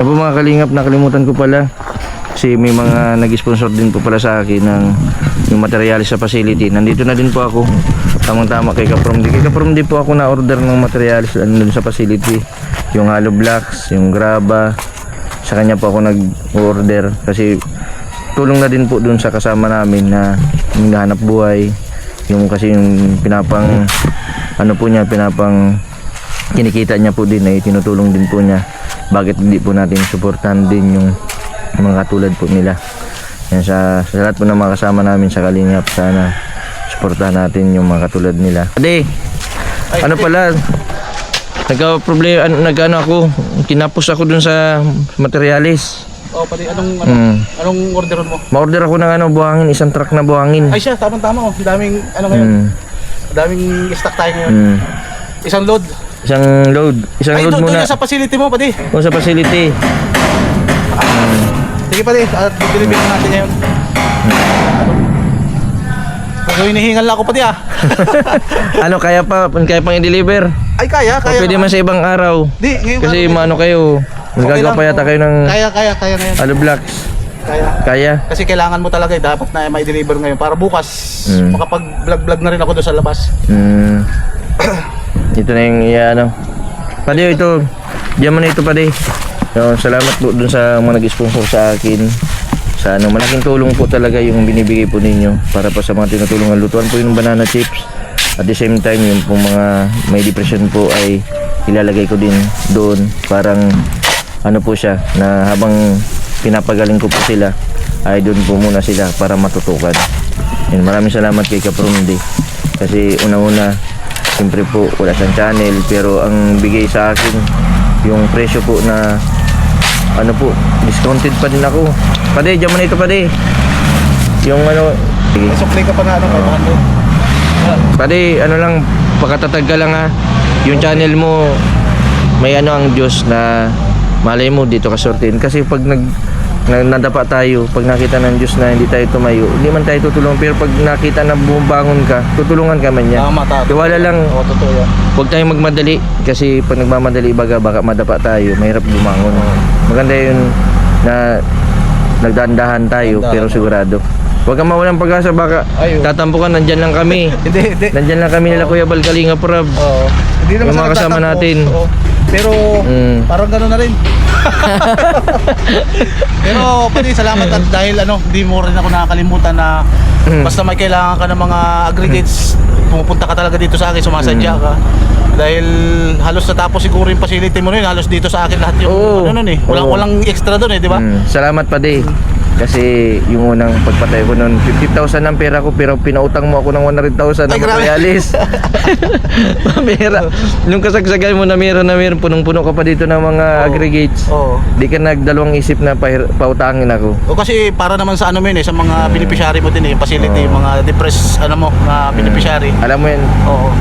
Po mga kalingap, nakalimutan ko pala kasi may mga nag-sponsor din po pala sa akin ng yung materials sa facility. Nandito na din po ako, tamang-tama kay Kapromdi. Kay Kapromdi po ako na-order ng materials dun sa facility, yung hollow blocks, yung graba. Sa kanya po ako nag-order kasi tulong na din po dun sa kasama namin na naghahanap buhay. Yung kasi yung pinapang ano po niya, pinapang kinikita niya po din ay tinutulong din po niya. Bakit hindi po natin suportahan din yung mga katulad po nila. Yan, sa lahat po ng mga kasama namin sa Kalingap, sana suportahan natin yung mga katulad nila. Ade, ano pala, nagka-problema, nag-ano ako, kinapos ako dun sa materialis. Oh, pati anong orderon mo? Ma-order ako ng buhangin, isang truck na buhangin. Ay siya, tamang-tama oh. Daming ngayon. Daming stock tayo ngayon. Isang load. Isang load Doon muna. sa facility mo, pati. O sa facility. Sige pati, at deliver natin ngayon. Kung hinihingal lang ako pati Ano, kaya pang i-deliver? Ay, kaya. O pwede man sa ibang araw. Di, ngayon Kasi araw, maano kayo, magagawa pa yata kayo ng Kaya ngayon. hollow blocks. Kaya? Kasi kailangan mo talaga dapat na may deliver ngayon para bukas makapag-vlog na rin ako doon sa labas. Ito na yung Pade, ito. Diyan mo na ito, Pade. So, salamat po dun sa mga nag-sponsor sa akin. Sa malaking tulong po talaga yung binibigay po ninyo para pa sa mga tinutulungan. Lutuan po yung banana chips. At the same time, yung pong mga may depression po ay ilalagay ko din doon. Parang po siya, na habang pinapagaling ko po sila, ay doon po muna sila para matutukan. And maraming salamat kay Kapromdi. Kasi una-una, siyempre po wala siyang channel, pero ang bigay sa akin yung presyo po na discounted pa din ako. Pade, diyan mo na ito, Pade. Yung sige. Supply ka pa na kay Bando. Pade, lang, pagkatatag ka lang yung channel mo, may ang Diyos na malay mo dito ka sortin. Kasi pag nadapa tayo, pag nakita ng Diyos na hindi tayo tumayo, hindi man tayo tutulungan, pero pag nakita na bumabangon ka, tutulungan ka man niya. Tiwala lang. Oo, totoo yan. Huwag tayong magmadali kasi pag nagmamadali baka madapa tayo, mahirap bumangon. Maganda yun na nagdahan-dahan tayo, pero sigurado. Huwag kang mawalang pag-asa, baka tatampukan, nandyan lang kami. Hindi. Nandyan lang kami nila Kuya Bal, Kalingap Rab. Oo. Hindi naman yung mga kasama natin. Oo. Pero parang gano'n na rin. Pero pati salamat at dahil hindi mo rin ako nakakalimutan na basta may kailangan ka ng mga aggregates, pumupunta ka talaga dito sa akin, sumasadya ka. Dahil halos natapos siguro yung facility mo rin, halos dito sa akin lahat yung walang extra doon di ba? Salamat, Pade. Kasi yung unang pagpatay ko noon, 50,000 ang pera ko, pero pinautang mo ako ng 100,000 na materialis. Pamera. Nung kasagsagan mo na meron, punong-puno ka pa dito ng mga aggregates. Di ka nagdalawang isip na pautangin ako. O kasi para naman sa sa mga beneficiary mo din yung facility, mga depressed na beneficiary. Alam mo yan,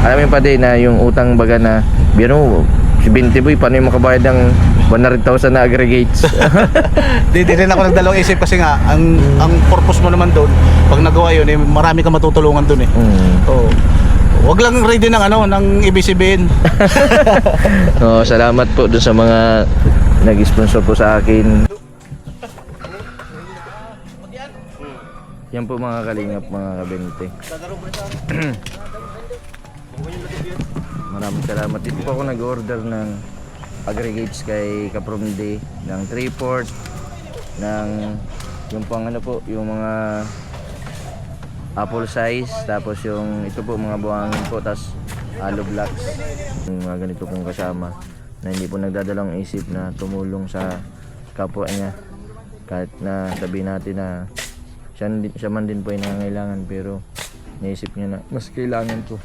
alam mo yun, Pade, na yung utang baga na, si 20 boy, paano yung makabayad ng 100,000 na aggregates? Di rin ako nagdalawang isip kasi nga ang purpose mo naman doon pag nagawa yun marami kang matutulungan doon Wag lang ready ng ng ABCBN. Salamat po dun sa mga nag-sponsor po sa akin. Yan po mga Kalingap, mga kabente. Maraming salamat. Dito po ako nag-order ng aggregates kay Kapromdi ng 3/4 ng yung pang yung mga apple size, tapos yung ito po mga buhangin po, tapos hollow blocks, yung mga ganito pong kasama na hindi po nagdadalawang isip na tumulong sa kapwa niya, kahit na sabihin natin na siya man din po ay nangangailangan, pero naisip niya na mas kailangan ko.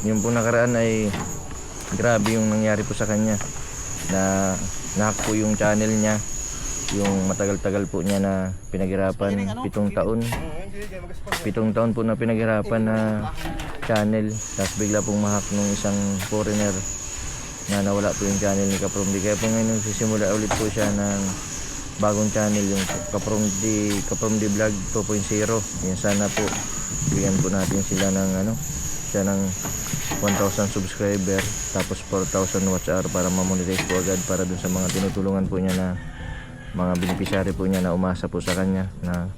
Yung po nakaraan ay grabe yung nangyari po sa kanya, na nahack po yung channel niya, yung matagal-tagal po niya na pinaghirapan, 7 taon po na pinaghirapan na channel, tapos bigla pong mahack nung isang foreigner na nawala po yung channel ni Kapromdi. Kaya po ngayon nagsisimula ulit po siya ng bagong channel, yung Kapromdi Vlog 2.0. Yan, sana po bigyan po natin sila ng 1,000 subscriber, tapos 4,000 watch hour para ma-monetize po agad para dun sa mga tinutulungan po niya na mga beneficiary po niya na umasa po sa kanya na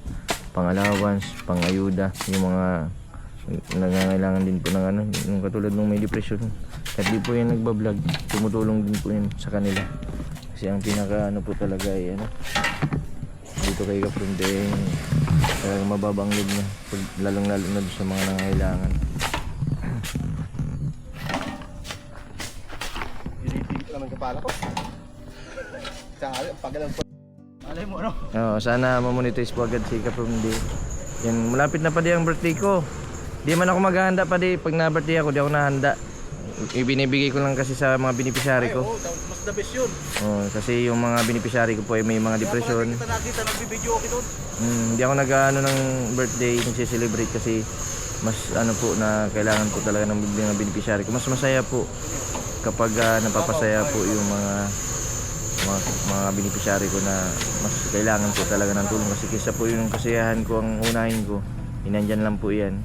pang-allowance, pang-ayuda, yung mga nangangailangan din po ng ano, yung katulad ng may depression. Kahit di po yan nagbablog, tumutulong din po yan sa kanila. Kasi ang pinaka ano po talaga ay ano, dito kay Kapronde talagang mababa ang loob niya, lalong lalo na sa mga nangangailangan. Hindi naman kapala ko. Pagalan po. Alay mo ano? Oo, sana ma-monetize po agad si Kapronde. Yan, malapit na pa di ang birthday ko. Di man ako maghahanda pa di, pag na-birthday ako di ako nahanda. Ibinibigay ko lang kasi sa mga beneficiary ko. Oo, mas the best yun. Kasi yung mga beneficiary ko po ay may mga depression. Kaya pala kita nagbibideo okay doon. Hindi ako nag-ano ng birthday, nagsi-celebrate kasi mas ano po na kailangan po talaga ng mga beneficiary ko. Mas masaya po kapag napapasaya po yung mga beneficiary ko na mas kailangan po talaga ng tulong kasi kaysa po yung kasiyahan ko ang unahin ko. Inandyan lang po yan.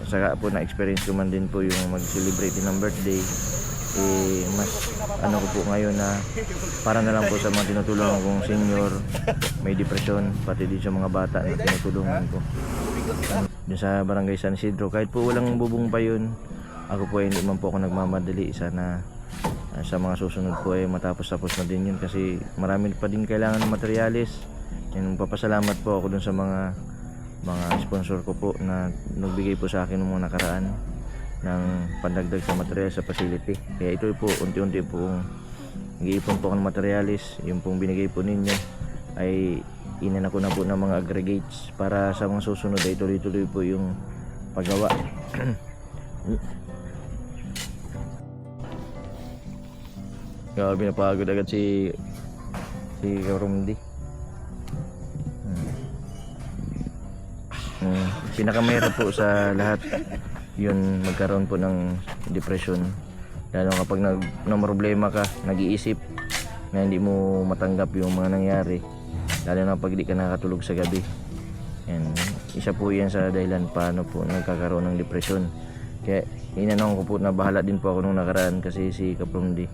Saka po na experience ko man din po yung mag-celebrate ng birthday. Mas ano ko po ngayon na para na lang po sa mga tinutulungan kong senior may depression, pati din sa mga bata na tinutulungan ko dun sa barangay San Isidro. Kahit po walang bubong pa yun, ako po hindi man po ako nagmamadali. Sana sa mga susunod po ay matapos-tapos na din yun kasi marami pa din kailangan ng materialis. Papasalamat po ako dun sa mga sponsor ko po na nagbigay po sa akin ng mga nakaraan ng pandagdag sa material sa facility. Kaya ito po unti-unti pong nag-iipon po ako ng materialis. Yung pong binigay po ninyo ay inan ako na po ng mga aggregates para sa mga susunod ay tuloy-tuloy po yung paggawa. Grabe, napagod agad si Karumdi. Pinakamahirap po sa lahat yun magkaroon po ng depression, lalo kapag na problema ka, nag-iisip na hindi mo matanggap yung mga nangyari, lalo na pag di ka nakatulog sa gabi. Isa po yan sa dahilan paano po nagkakaroon ng depression. Kaya inanong ko po na bahala din po ako nung nakaraan kasi si Kapronde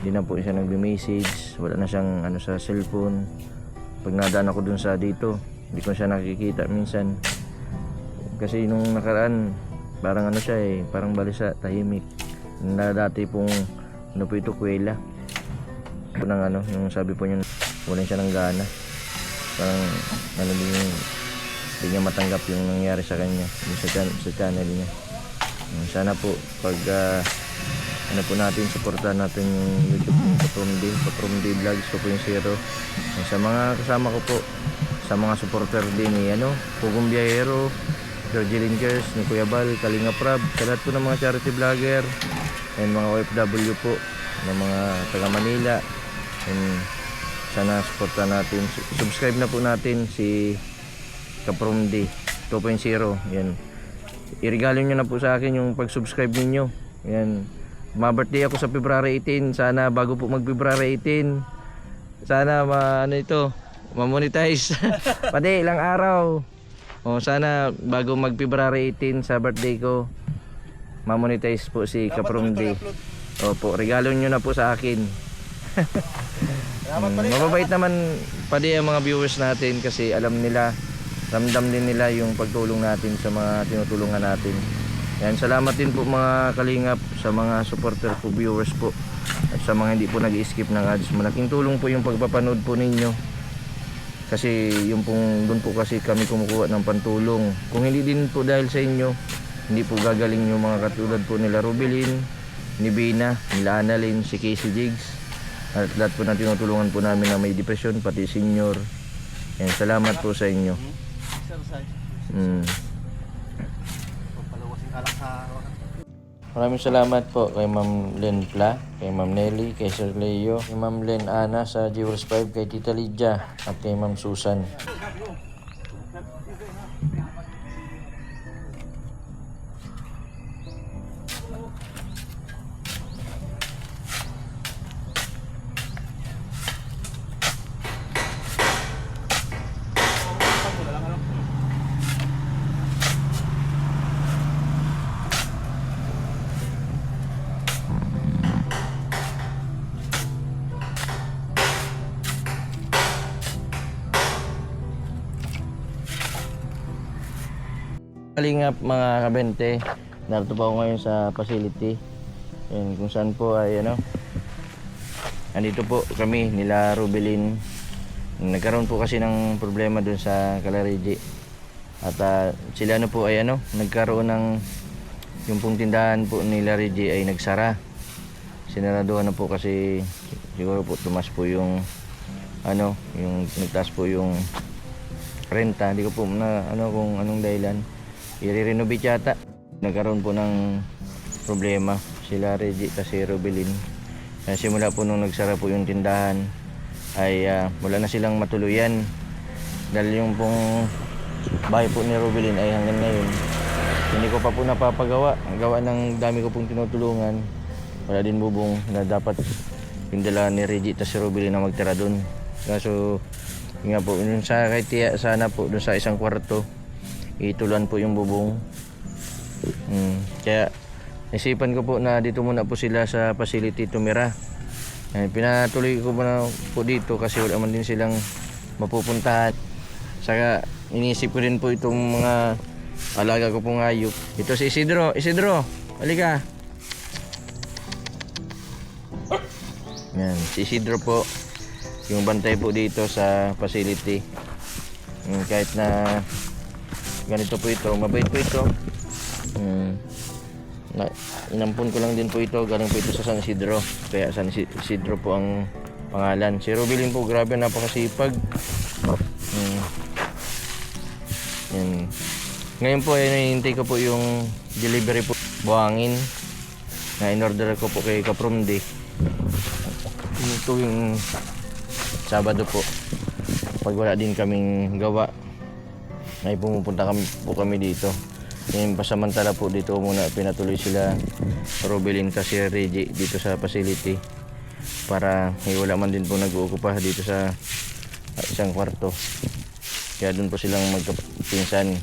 hindi na po siya nagme-message, wala na siyang ano sa cellphone. Pag nadaan ako dun sa dito, hindi ko siya nakikita minsan. Kasi nung nakaraan, parang ano siya parang balisa, tahimik. Na dati pong ano po ito, kwela. Nang ano, yung sabi po niya, wala siya ng gana. Parang ano din yung, hindi niya matanggap yung nangyari sa kanya, yung sa channel niya. Sana po, pag ano po natin, supportan natin yung YouTube ng Kapronde Vlogs 2.0. Sa mga kasama ko po, sa mga supporter din ni Pugong Biyahero, Georgie Linkers, ni Kuya Bal, Kalinga Prab, sa lahat po ng mga charity vlogger and mga OFW po ng mga taga Manila. And sana supportan natin, subscribe na po natin si Kapronde 2.0. Yan, iregalo nyo na po sa akin yung pag-subscribe ninyo. Yan, ma-birthday ako sa February 18. Sana bago po mag-February 18, sana ma-monetize. Pati ilang araw. Sana bago mag-February 18 sa birthday ko, ma-monetize po si Kapronde. Opo, regalo nyo na po sa akin. Mababait naman pati ang mga viewers natin kasi alam nila, ramdam din nila yung pagtulong natin sa mga tinutulungan natin. Yan, salamat din po mga kalingap sa mga supporter po, viewers po, at sa mga hindi po nag-skip ng ads. Malaking tulong po yung pagpapanood po ninyo. Kasi yung pong doon po kasi kami kumukuha ng pantulong. Kung hindi din po dahil sa inyo, hindi po gagaling yung mga katulad po nila Rubilin, ni Bina, nila Annalyn, si Casey Jigs, at lahat po na tinutulungan po namin na may depression, pati senior. Yan, salamat po sa inyo. Maraming salamat po kay Ma'am Len Pla, kay Ma'am Nelly, kay Sir Leo, kay Ma'am Len Ana sa Jewels 5, kay Tita Lydia, at kay Ma'am Susan. Kalingap mga kabente, narito pa ako ngayon sa facility. Yan, kung saan po ay andito po kami nila Rubelin. Nagkaroon po kasi ng problema dun sa Kalarigi. At sila po ay nagkaroon ng yung pong tindahan po nila Reggie ay nagsara. Sinaraduhan na po kasi siguro po tumas po yung yung nagtaas po yung renta. Hindi ko po na kung anong dahilan. I-renovate yata. Nagkaroon po ng problema sila Reggie kasi Rubelin. Simula po nung nagsara po yung tindahan ay wala na silang matuluyan. Dahil yung pong bahay po ni Rubelin ay hanggang ngayon hindi ko pa po napapagawa. Ang gawa ng dami ko pong tinutulungan. Wala din bubong na dapat yung dala ni Reggie at si Rubelin na magtira dun. Kaso nga po, yun sa kahit sana po dun sa isang kwarto ituluan po yung bubong. Kaya isipan ko po na dito muna po sila sa facility tumira. Pinatuloy ko na po dito kasi wala man din silang mapupuntahan. Saka iniisip ko din po itong mga alaga ko pong hayop. Ito si Isidro. Isidro, halika. Yan, si Isidro po yung bantay po dito sa facility. Kahit na ganito po ito, mabait po ito. Inampun ko lang din po ito. Galing po ito sa San Isidro. Kaya San Isidro po ang pangalan. Si Rubelin po, grabe, napakasipag. Yan. Ngayon po ay nahihintay ko po yung delivery po buhangin na in-order ko po kay Kapromdi. Tuwing Sabado po, pag wala din kaming gawa, ay pumupunta kami dito. Ngayon pasamantala po dito muna pinatuloy sila Rubelin kasi Reggie dito sa facility para wala man din po nag-uukupa dito sa isang kwarto. Kaya doon po silang magkapinsan.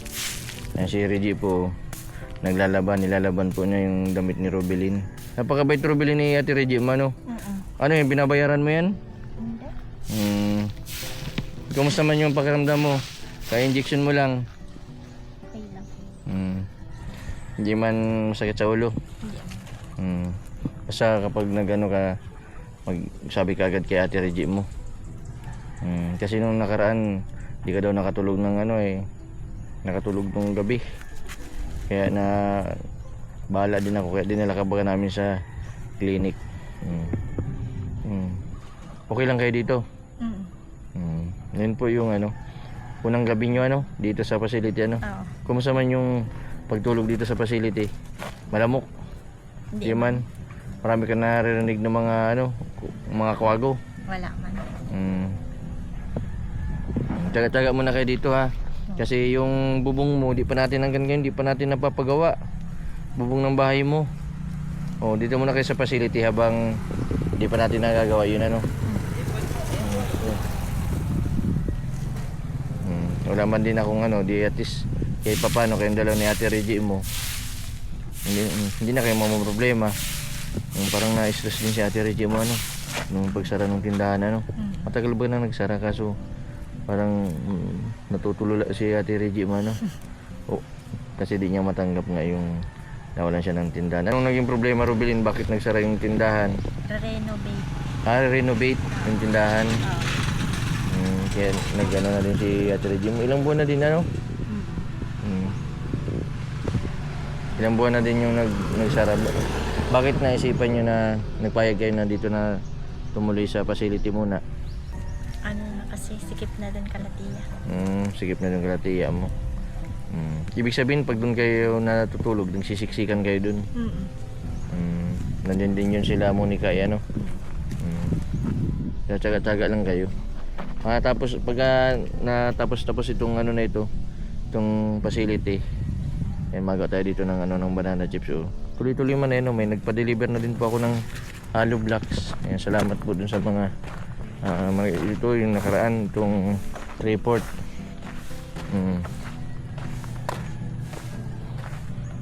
Si Reggie po nilalaban po niya yung damit ni Rubelin. Napakabait Rubelin ni Ate Reggie, mano? Ano yung binabayaran mo yan? Hindi. Kumusta man yung pakiramdam mo? Kaya injection mo lang. Okay lang. Hindi man masakit sa ulo. Hindi. Basta kapag nagano ka, magsabi ka agad kay Ate Reggie mo. Kasi nung nakaraan, di ka daw nakatulog ng nakatulog nung gabi. Kaya na bahala din ako, kaya dinala ka baga namin sa clinic. Okay lang kayo dito? Yan po yung unang gabi nyo dito sa facility Oo. Kumusta man yung pagtulog dito sa facility? Malamok? Hindi. Man. Marami ka naririnig ng mga mga kwago. Wala man. Taga-taga muna kayo dito ha. Kasi yung bubong mo, di pa natin hanggang ngayon, di pa natin napapagawa. Bubong ng bahay mo. Dito muna kayo sa facility habang di pa natin nagagawa yun Wala man din akong di at least kahit papano kayong dalaw ni Ate Reggie mo. Hindi na kayo problema. Parang na-stress din si Ate Reggie mo nung pagsara ng tindahan Matagal ba na nagsara kaso parang natutulula si Ate Reggie mo kasi di niya matanggap nga yung nawalan siya ng tindahan. Anong naging problema Rubelin? Bakit nagsara yung tindahan? Renovate. Renovate yung tindahan. Kaya nag-ano na din si Ate Reggie. Ilang buwan na din ilang buwan na din yung nagsara. Bakit naisipan nyo na nagpayag kayo na dito na tumuloy sa facility muna? Kasi sikip na dun Kalatiya. Sikip na dun Kalatiya mo. Ibig sabihin pag dun kayo natutulog, nagsisiksikan kayo dun. Nandun din yun sila Monica Tsaga-tsaga lang kayo. Tapos pagka natapos itong na ito, itong facility, magawa tayo dito ng ng banana chips. Tuloy-tuloy man may nagpa-deliver na din po ako ng hollow blocks. Salamat po dun sa mga ito yung nakaraan itong report.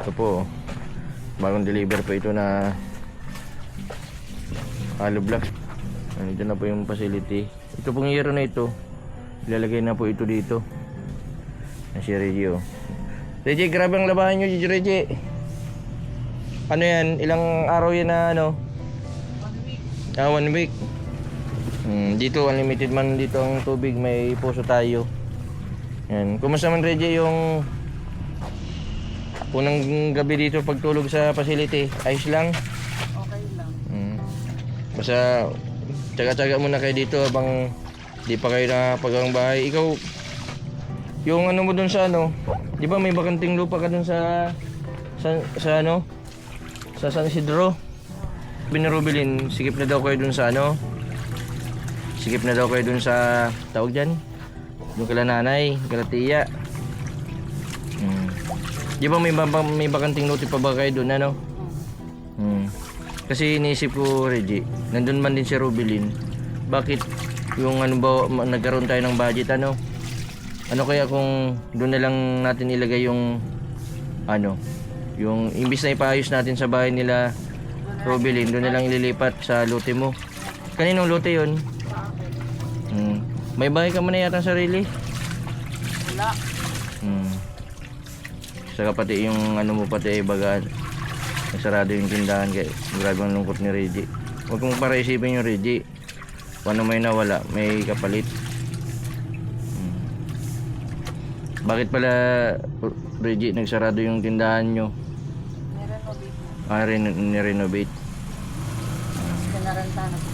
Ito po, bagong deliver po ito na hollow blocks. Ito na po yung facility. Ito pong hero na ito, ilalagay na po ito dito. Si Reggie Reggie, grabe ang labahan nyo, Reggie. Ano yan? Ilang araw yan na ano? 1 week. Dito, unlimited man dito ang tubig. May puso tayo. Yan. Kumusta man, Reggie, yung unang gabi dito pagtulog sa facility? Ayos lang? Okay lang. Basta, tsaga-tsaga muna kayo dito habang di pa kayo nakapagawa bahay. Ikaw, yung ano mo dun sa ano, di ba may bakanting lupa ka dun sa ano? Sa San Isidro. Binarubilin, sikip na daw kayo dun sa ano? Sikip na daw kayo dun sa tawag dyan? Yung kala nanay, kala tiya. Di ba may bakanting lote pa ba kayo dun ano? Kasi iniisip ko, Reggie, nandun man din si Rubilin. Bakit yung ano ba, nagkaroon tayo ng budget ano? Ano kaya kung doon na lang natin ilagay yung ano, yung imbis na ipaayos natin sa bahay nila Rubilin, doon na lang ililipat sa lote mo. Kaninong lote yun? May bahay ka man na yata sarili? Wala. Saka pati yung ano mo pati bagaan. Nagsarado yung tindahan kaya grabe ang lungkot ni Reggie. Huwag mong para isipin yung Reggie. Kung ano may nawala, may kapalit. Bakit pala Reggie nagsarado yung tindahan nyo? Nirenovate. Pinaranta na po.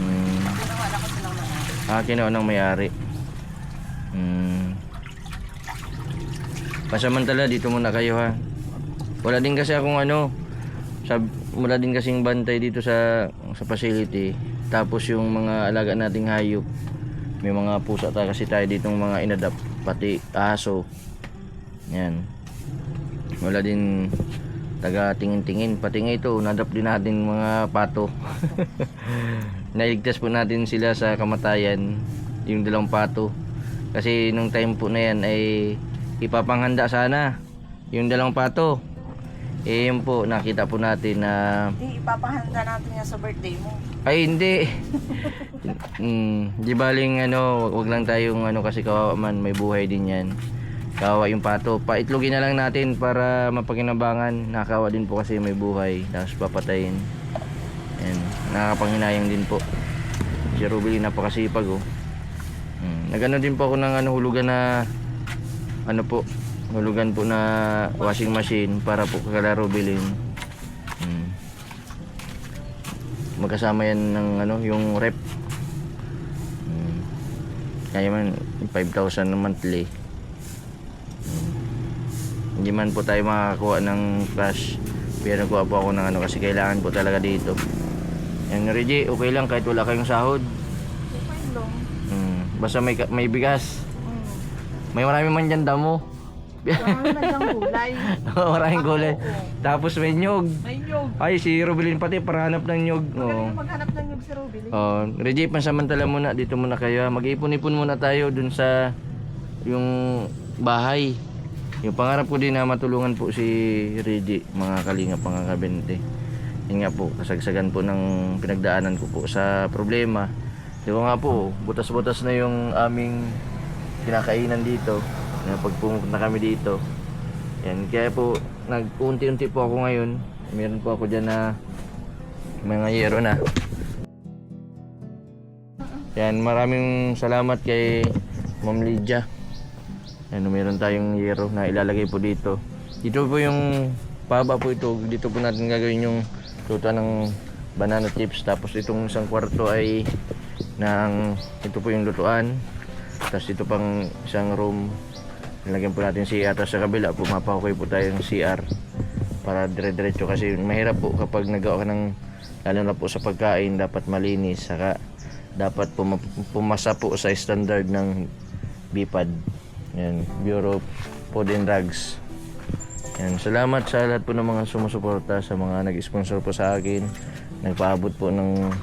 Ginawa na ko silang mga. Kinuha ng may-ari. Pasamantala dito muna kayo ha. Wala din kasi akong ano, wala din kasing bantay dito sa facility. Tapos yung mga alaga nating hayop, may mga pusa kasi tayo ditong mga inadapt, pati aso. Yan. Wala din taga tingin-tingin, pati nga ito nadap din natin mga pato. Nailigtas po natin sila sa kamatayan, yung dalawang pato. Kasi nung time po na yan ay ipapanghanda sana yung dalawang pato. Yun po, nakita po natin na Hindi, ipapahanda natin yan sa birthday mo. ay hindi. Di baling ano, wag lang tayong ano kasi kawawa man, may buhay din yan. Kawawa yung pato. Paitlogin na lang natin para mapakinabangan. Nakawa din po kasi may buhay. Tapos papatayin. Yan. Nakakapanghinayang din po. Si Ruby napakasipag oh. Nagano din po ako ng ano, hulugan na ano po, hulugan po na washing machine para po kalaro bilhin. Magkasama yan ng ano, yung rep. Kaya man 5,000 na monthly. Hindi man po tayo makakakuha ng cash, pero kuha po ako ng ano kasi kailangan po talaga dito. Yan Reggie, okay lang kahit wala kayong sahod. Okay lang. Basta may bigas. May marami man dyan damo. Marami na siyang gulay. Maraming gulay. Tapos may nyog. May nyog. Ay, si Rubilin pati para hanap ng nyog. Magaling na maghanap ng nyog si Ruby. Reggie, pansamantala muna. Dito muna kayo. Mag-ipon-ipon muna tayo dun sa yung bahay. Yung pangarap ko din na matulungan po si Reggie, mga kalinga, mga kabente. Yun nga po, kasagsagan po ng pinagdaanan ko po sa problema. Di ko nga po, butas-butas na yung aming kinakainan dito. Pag pumunta kami dito. Yan, kaya po, nag-unti-unti po ako ngayon. Meron po ako dyan na mga yero na. Yan, maraming salamat kay Ma'am Lydia. Yan, meron tayong yero na ilalagay po dito. Dito po yung paba po ito. Dito po natin gagawin yung luto ng banana chips. Tapos itong isang kwarto ay ito po yung lutuan. Tapos ito pang isang room. Nilagyan po natin CR. Tapos sa kabila po mapahukoy po tayong CR para dire-diretso kasi mahirap po kapag nagawa ka ng lalo na po sa pagkain dapat malinis saka dapat pumasa po sa standard ng BPAD. Yan, Bureau of Food and Drugs. Yan, salamat sa lahat po ng mga sumusuporta, sa mga nag-sponsor po sa akin, nagpaabot po ng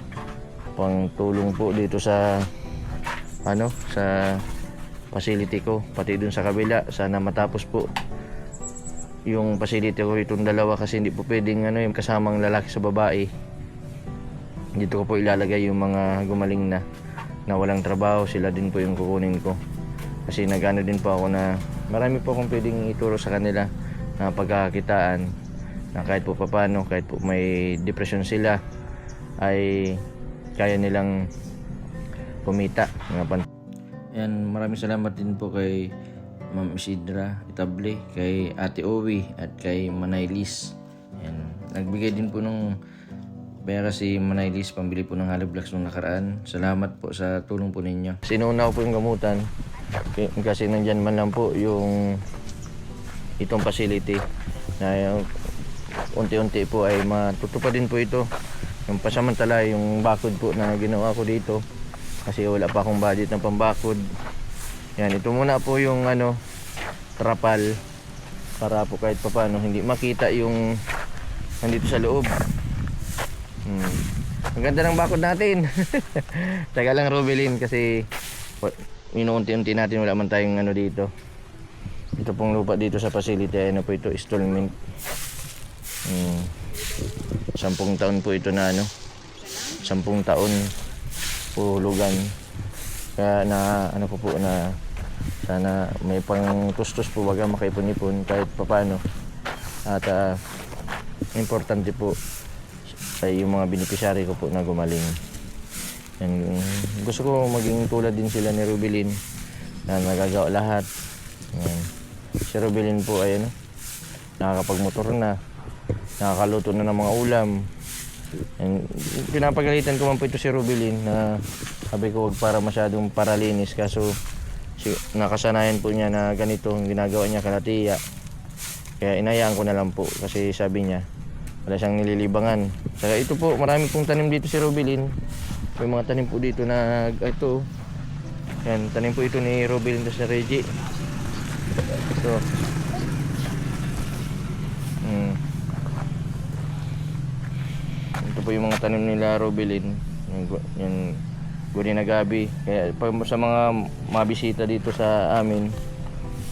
pangtulong po dito sa sa facility ko, pati dun sa kabila. Sana matapos po yung facility ko itong dalawa kasi hindi po pwedeng yung kasamang lalaki sa babae. Dito ko po ilalagay yung mga gumaling na walang trabaho, sila din po yung kukunin ko. Kasi nagano din po ako na marami po akong pwedeng ituro sa kanila na pagkakakitaan na kahit po papano, kahit po may depression sila ay kaya nilang kumita. Yan, maraming salamat din po kay Ma'am Isidra Itable, kay Ate Owi at kay Manay Liz. Yan, nagbigay din po nung pera si Manay Liz pambili po ng Hollow Blocks nung nakaraan. Salamat po sa tulong po ninyo. Sinuuna ko po yung gamutan kasi nandyan man lang po yung itong facility na unti-unti po ay matutupad din po ito. Yung pasamantala yung bakod po na ginawa ko dito kasi wala pa akong budget ng pambakod. Yan, ito muna po yung trapal para po kahit papaano hindi makita yung nandito sa loob. Ang ganda ng bakod natin. Taga lang, Robelin, kasi inuunti-unti natin, wala man tayong dito. Ito pong lupa dito sa facility, po ito, installment. 10 taon po ito na 10 taon po hulugan. Kaya na ko po na sana may pang tustos po baga makaipon-ipon kahit papano. At importante po ay yung mga beneficiary ko po na gumaling. Yan, gusto ko maging tulad din sila ni Rubilin na nagagawa lahat. Yan. Si Rubilin po ay nakakapagmotor na, nakakaluto na ng mga ulam. And pinapagalitan ko man po ito si Rubilin na sabi ko wag para masyadong paralinis, kaso nakasanayan po niya na ganito ang ginagawa niya kalatiya. Kaya inayaan ko na lang po kasi sabi niya wala siyang nililibangan. Saka ito po, marami pong tanim dito si Rubilin. May mga tanim po dito na ito. Yan, tanim po ito ni Rubilin sa Reggie. Ito. Ito po yung mga tanim nila Rubilin. Yung guni na gabi. Kaya pag sa mga mabisita dito sa amin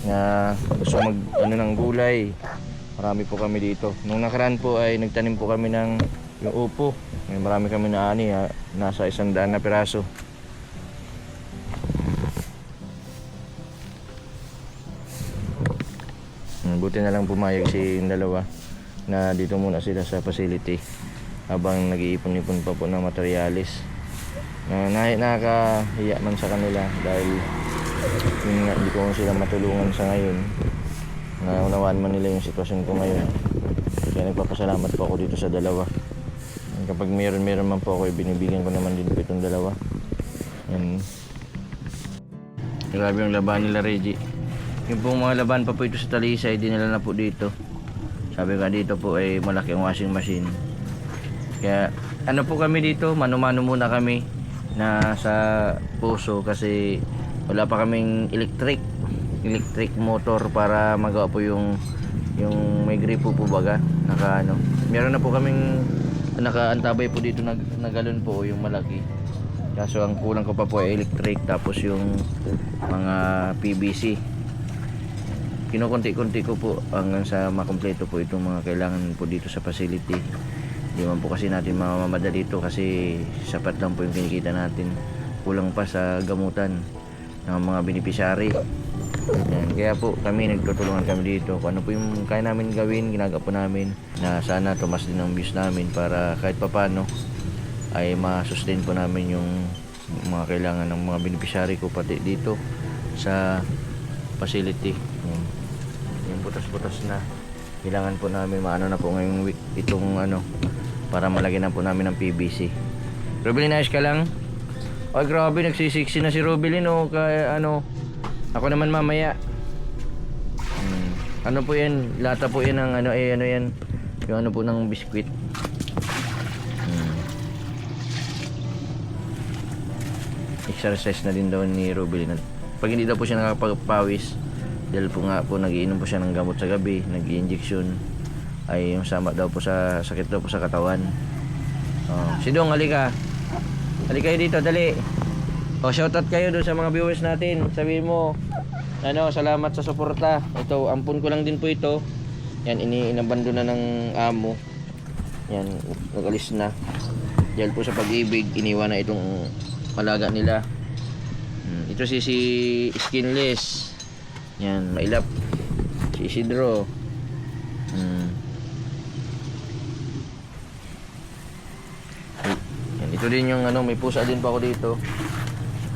na gusto mag ng gulay, marami po kami dito. Nung nakaraan po ay nagtanim po kami ng yung upo. May marami kami na nasa 100 na piraso. Buti na lang pumayag si dalawa na dito muna sila sa facility habang nag-iipon-ipon pa po ng materialis. Nakakahiya man sa kanila dahil hindi ko sila matulungan sa ngayon. Naunawaan man nila yung sitwasyon ko ngayon. Kaya nagpapasalamat po ako dito sa dalawa. Kapag meron man po ako, binibigyan ko naman din po itong dalawa. Yan. Grabe yung laban nila, Reggie. Yung pong mga laban pa po ito sa Talisay, dinala na po dito. Sabi nga dito po ay malaki ang washing machine. Kaya po kami dito, mano-mano muna kami na sa puso kasi wala pa kaming electric motor para magawa po yung may gripo po baga meron na po kaming nakaantabay po dito na galon po yung malaki, kaso ang kulang ko pa po ay electric tapos yung mga PVC kinukunti-kunti ko po hanggang sa makumpleto po itong mga kailangan po dito sa facility. Hindi man po kasi natin mamamadali dito kasi sapat lang po yung kinikita natin, kulang pa sa gamutan ng mga beneficiary. Yan, kaya po kami nagtutulungan kami dito kung ano po yung kaya namin gawin, ginagawa po namin na sana tumas din ang views namin para kahit papano ay ma-sustain po namin yung mga kailangan ng mga beneficiary ko pati dito sa facility. Yung butas-butas na kailangan po namin maano na po ngayong week itong para malagyan na po namin ng PVC. Rubilin, ayos ka lang? Ay grabe, nagsisiksi na si Rubilin kaya ako naman mamaya. Ano po yan? Lata po yan ng yan. Yung po ng biskwit. Exercise na din daw ni Rubilin. Pag hindi daw po siya nakakapagpawis, dahil po nga po nagiinom po siya ng gamot sa gabi, nag-i-injection, ay yung sama daw po sa sakit daw po sa katawan. Si Dong, halika. Halika kayo dito, dali. Shoutout kayo doon sa mga viewers natin. Sabihin mo, salamat sa suporta. Ito, ampun ko lang din po ito. Yan, inabando na ng amo. Yan, nag-alis na. Dahil po sa pag-ibig, iniwan na itong alaga nila. Ito si Skinless. Yan, mailap. Si Isidro. Yan, ito din yung ano, may pusa din pa ako dito.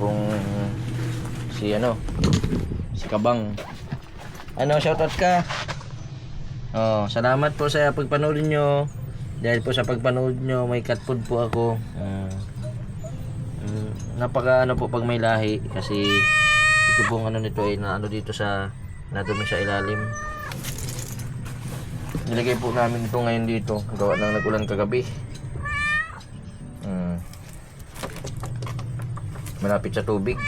Kung si ano, si Kabang. Ano, shoutout ka. Oh, salamat po sa pagpanood nyo. Dahil po sa pagpanood nyo, may cat food po ako. Napaka ano po pag may lahi kasi ito pong ano nito ay na ano dito sa nadumi sa ilalim. Nilagay po namin ito ngayon dito. Gawa ng nagulan kagabi. Malapit sa tubig.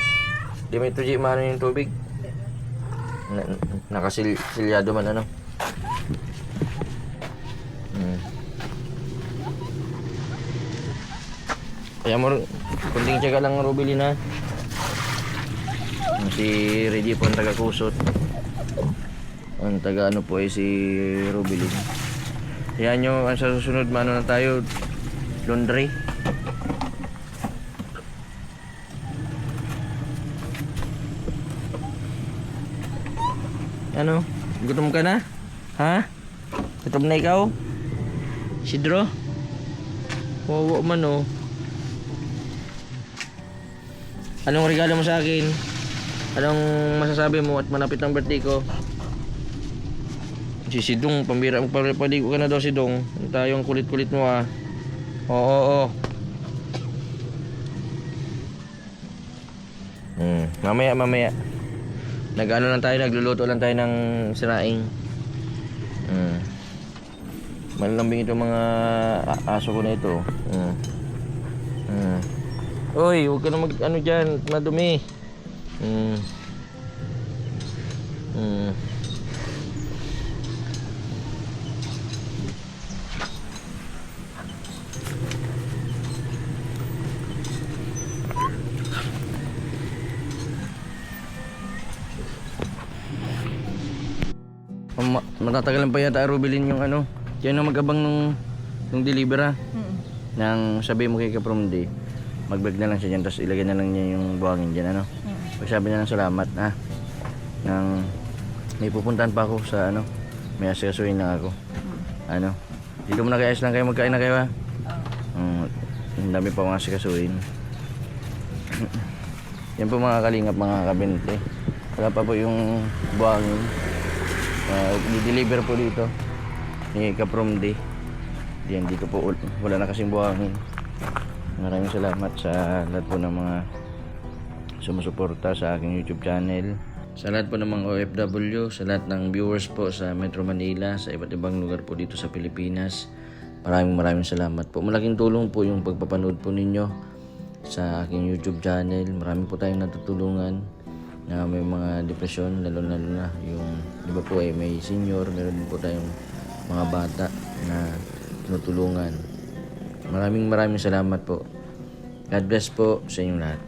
Di may ito maano yung tubig. Nakasilyado man ano. Kaya mo kunting tiyaga lang Rubilin ha. Si Reggie po ang taga Kusot. Ang taga ano po ay si Rubilin. Kaya nyo ang sa susunod mano na tayo laundry. Ano? Gutom ka na? Ha? Gutom na ikaw? Isidro? Wawa man oh. Anong regalo mo sa akin? Anong masasabi mo at malapit ang birthday ko? Si Sidong, pambira magpapaligo ka na daw Sidong. Tayong kulit-kulit mo ah. Oo. Mamaya. Nag-ano lang tayo, nagluluto lang tayo ng siraing. Malalambing ito mga aso ko na ito. Oy, huwag ka na mag-ano dyan, madumi. Matatagalan pa yata Rubilin yung ano. Yan ang mag-abang nung deliver ha. Nang sabi mo kay Kapromdi, mag-bag na lang siya dyan, tapos ilagay na lang niya yung buhangin dyan, ano. Sabi niya ng salamat, ha. Nang may pupuntahan pa ako sa, ano, may asikasuhin lang ako. Ano, dito muna kayas lang kayo, magkain na kayo, ha. Ang dami pa mga asikasuhin. Yan po mga kalingap, mga kabinte. Wala pa po yung buhangin. Di-deliver po dito ni Kapromdi. Yan, dito po wala na kasing buhangin. Maraming salamat sa lahat po ng mga sumusuporta sa aking YouTube channel, sa lahat po ng mga OFW, sa lahat ng viewers po sa Metro Manila, sa iba't ibang lugar po dito sa Pilipinas. Maraming salamat po. Malaking tulong po yung pagpapanood po ninyo sa aking YouTube channel. Marami po tayong natutulungan na may mga depresyon, lalo na yung di ba po may senior, meron din po tayong mga bata na tinutulungan. Maraming salamat po. God bless po sa inyong lahat.